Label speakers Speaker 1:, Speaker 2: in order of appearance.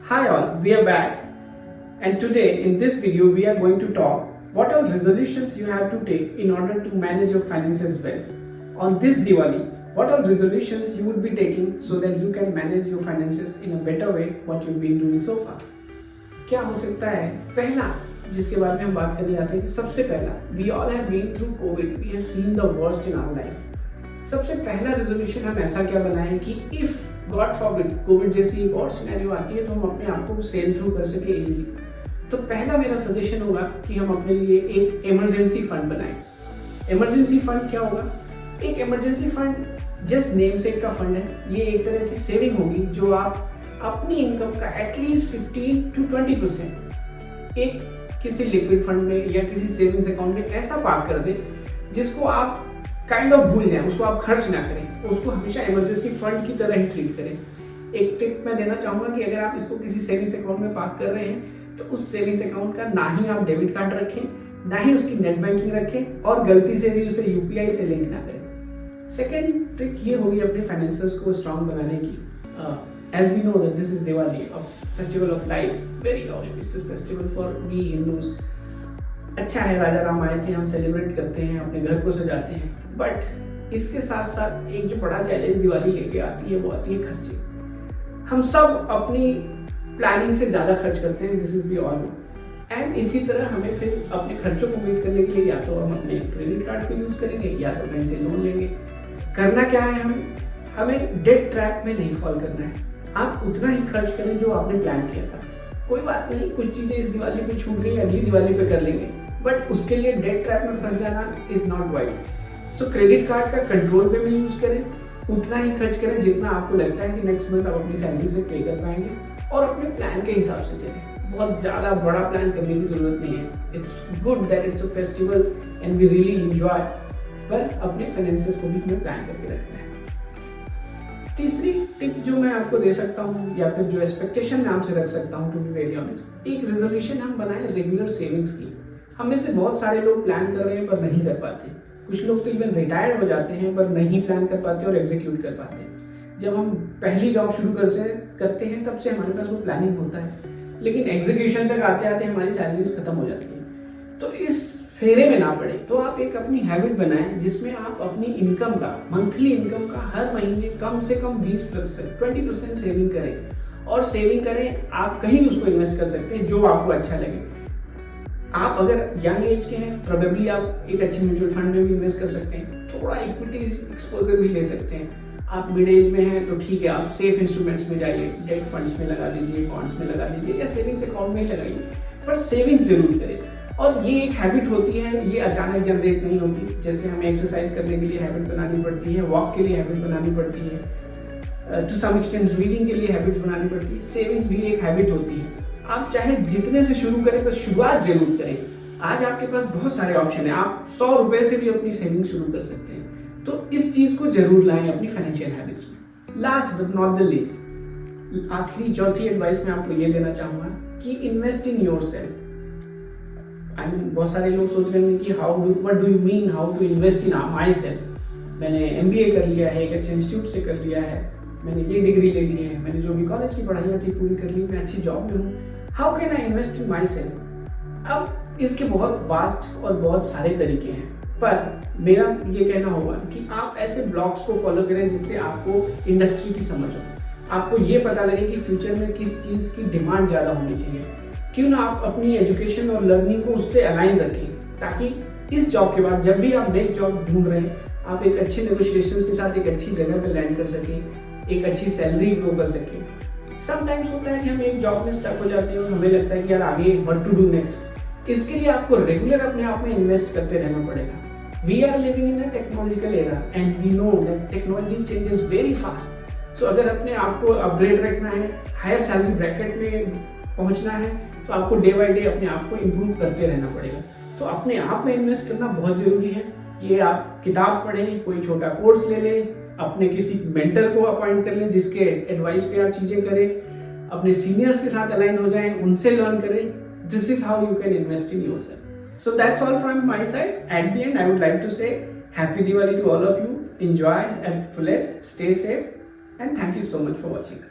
Speaker 1: Hi all, we are back, and today in this video we are going to talk what are resolutions you have to take in order to manage your finances well. On this Diwali, what are resolutions you would be taking so that you can manage your finances in a better way what you've been doing so far. क्या हो सकता है? पहला जिसके बारे में हम बात करने जाते हैं कि सबसे पहला we all have been through COVID, we have seen the worst in our life. सबसे पहला रेजोल्यूशन हम ऐसा क्या बनाएं कि इफ गॉड फॉरबिड कोविड जैसी एक और सिनेरियो आती है तो हम अपने आप को सेल थ्रू कर सके इजीली। तो पहला मेरा सजेशन होगा कि हम अपने लिए एक इमरजेंसी फंड बनाएं। इमरजेंसी फंड क्या होगा? एक इमरजेंसी फंड जस्ट नेम से का फंड है। ये एक तरह की सेविंग होगी जो आप अपनी इनकम का एटलीस्ट 15 to 20% एक किसी लिक्विड फंड में या किसी सेविंग्स अकाउंट में ऐसा पार्क कर दे जिसको आप काइंड ऑफ भूल जाएं, उसको आप खर्च ना करें, उसको हमेशा इमरजेंसी फंड की तरह ही ट्रीट करें। एक टिप मैं देना चाहूंगा कि अगर आप इसको किसी सेविंग्स अकाउंट में पार्क कर रहे हैं तो उस सेविंग्स अकाउंट का ना ही आप डेबिट कार्ड रखें, ना ही उसकी नेट बैंकिंग रखें और गलती से भी उसे यूपीआई से लिंक ना करें। सेकेंड ट्रिक ये होगी अपने फाइनेंसेस को स्ट्रांग बनाने की। As we know that this is Diwali, a festival of lights, very auspicious festival for we Hindus. अच्छा है, राजा राम आए थे, हम सेलिब्रेट करते हैं, अपने घर को सजाते हैं, बट इसके साथ साथ एक जो बड़ा चैलेंज दिवाली लेके आती है वो आती है खर्चे। हम सब अपनी प्लानिंग से ज्यादा खर्च करते हैं, this is we all know, and इसी तरह हमें फिर अपने खर्चों को मीट करने के लिए या तो हम अपने क्रेडिट कार्ड को यूज करेंगे या तो बैंक से लोन लेंगे। करना क्या है? हमें डेट ट्रैप में नहीं फॉल करना है। आप उतना ही खर्च करें जो आपने प्लान किया था। कोई बात नहीं, कुछ चीजें इस दिवाली पे छूट गई, अगली दिवाली पे कर लेंगे, बट उसके लिए डेट ट्रैप में फंस जाना is not wise. So credit card का कंट्रोल पे में यूज करें, उतना ही खर्च करें जितना आपको लगता है कि नेक्स्ट मंथ आप अपनी सैलरी से पे कर पाएंगे, और अपने प्लान के हिसाब से चलें। बहुत ज्यादा बड़ा प्लान करने की जरूरत नहीं है। It's good that it's a festival and we really enjoy, पर अपने फाइनेंसेस को भी हमें प्लान करके रखना है। तीसरी टिप जो मैं आपको दे सकता हूँ या फिर जो एक्सपेक्टेशन मैं आपसे रख सकता हूँ, टू बी वेरी ऑनेस्ट, एक रेजोल्यूशन हम बनाए रेगुलर सेविंग्स की। हम में से बहुत सारे लोग प्लान कर रहे हैं पर नहीं कर पाते। कुछ लोग तो इवन रिटायर्ड हो जाते हैं पर नहीं प्लान कर पाते और एग्जीक्यूट कर पाते। जब हम पहली जॉब शुरू करते हैं तब से हमारे पास वो प्लानिंग होता है, लेकिन एग्जीक्यूशन तक आते आते हमारी सैलरीज खत्म हो जाती है। तो इस फेरे में ना पड़े तो आप एक अपनी हैबिट बनाएं जिसमें आप अपनी इनकम का, मंथली इनकम का हर महीने कम से कम 20% सेविंग करें। और सेविंग करें आप कहीं भी उसको इन्वेस्ट कर सकते हैं जो आपको अच्छा लगे। आप अगर यंग एज के हैं प्रोबेबली आप एक अच्छे म्यूचुअल फंड में भी इन्वेस्ट कर सकते हैं, थोड़ा इक्विटी एक्सपोजर भी ले सकते हैं। आप मिड एज में हैं तो ठीक है, आप सेफ इंस्ट्रूमेंट्स में जाइए, डेट फंड्स में लगा दीजिए, बॉन्ड्स में लगा दीजिए या सेविंग्स अकाउंट में ही लगाइए, पर सेविंग्स जरूर करें। और ये एक हैबिट होती है, ये अचानक जनरेट नहीं होती। जैसे हमें एक्सरसाइज करने के लिए हैबिट बनानी पड़ती है, वॉक के लिए हैबिट बनानी पड़ती है, टू सम एक्सटेंट रीडिंग के लिए हैबिट बनानी पड़ती है, सेविंग्स भी एक हैबिट होती है। आप चाहे जितने से शुरू करें पर शुरुआत जरूर करें। आज आपके पास बहुत सारे ऑप्शन है, आप 100 रुपए से भी अपनी सेविंग शुरू कर सकते हैं। तो इस चीज को जरूर लाएं अपनी फाइनेंशियल हैबिट्स में। Last but not the least, आखिरी चौथी एडवाइस मैं आपको ये देना चाहूंगा कि इन्वेस्ट इन योरसेल्फ। बहुत सारे लोग सोच रहे हैं कि what do you mean how to invest in myself. मैंने MBA कर लिया है, एक अच्छे इंस्टीट्यूट से कर लिया है, मैंने ये डिग्री ले ली है, मैंने जो भी कॉलेज की पढ़ाइयाँ थी पूरी कर ली, मैं अच्छी जॉब में हूँ, how can I invest in my self? अब इसके बहुत वास्ट और बहुत सारे तरीके हैं, पर मेरा ये कहना होगा कि आप ऐसे ब्लॉग्स को फॉलो करें जिससे आपको इंडस्ट्री की समझ हो, आपको ये पता लगे कि फ्यूचर में किस चीज की डिमांड ज्यादा होनी चाहिए। क्यों ना आप अपनी एजुकेशन और लर्निंग को उससे अलाइन रखें, ताकि इस जॉब के बाद जब भी आप नेक्स्ट जॉब ढूंढ रहे हैं आप एक अच्छे नेगोशिएशंस के साथ एक अच्छी जगह पे लैंड कर सकें, एक अच्छी सैलरी ग्रो कर सकें। समटाइम्स होता है कि हम एक जॉब में स्टक हो जाते हैं और हमें लगता है कि यार आगे व्हाट टू डू नेक्स्ट। इसके लिए आपको रेगुलर अपने आप में इन्वेस्ट करते रहना पड़ेगा। We are living in a technological era and we know that technology changes very fast. So अगर अपने आप को अपग्रेड रखना है, हायर सैलरी ब्रैकेट में पहुंचना है, तो आपको डे बाय डे अपने आप को इम्प्रूव करते रहना पड़ेगा। तो अपने आप में इन्वेस्ट करना बहुत जरूरी है। ये आप किताब पढ़ें, कोई छोटा कोर्स ले लें, अपने किसी मेंटर को अपॉइंट कर लें जिसके एडवाइस पे आप चीजें करें, अपने सीनियर्स के साथ अलाइन हो जाएं, उनसे लर्न करें। This is how you can invest in yourself. So that's all from my side. At the end I would like to say happy Diwali to all of you. Enjoy at fullest, stay safe, and thank you so much for watching us.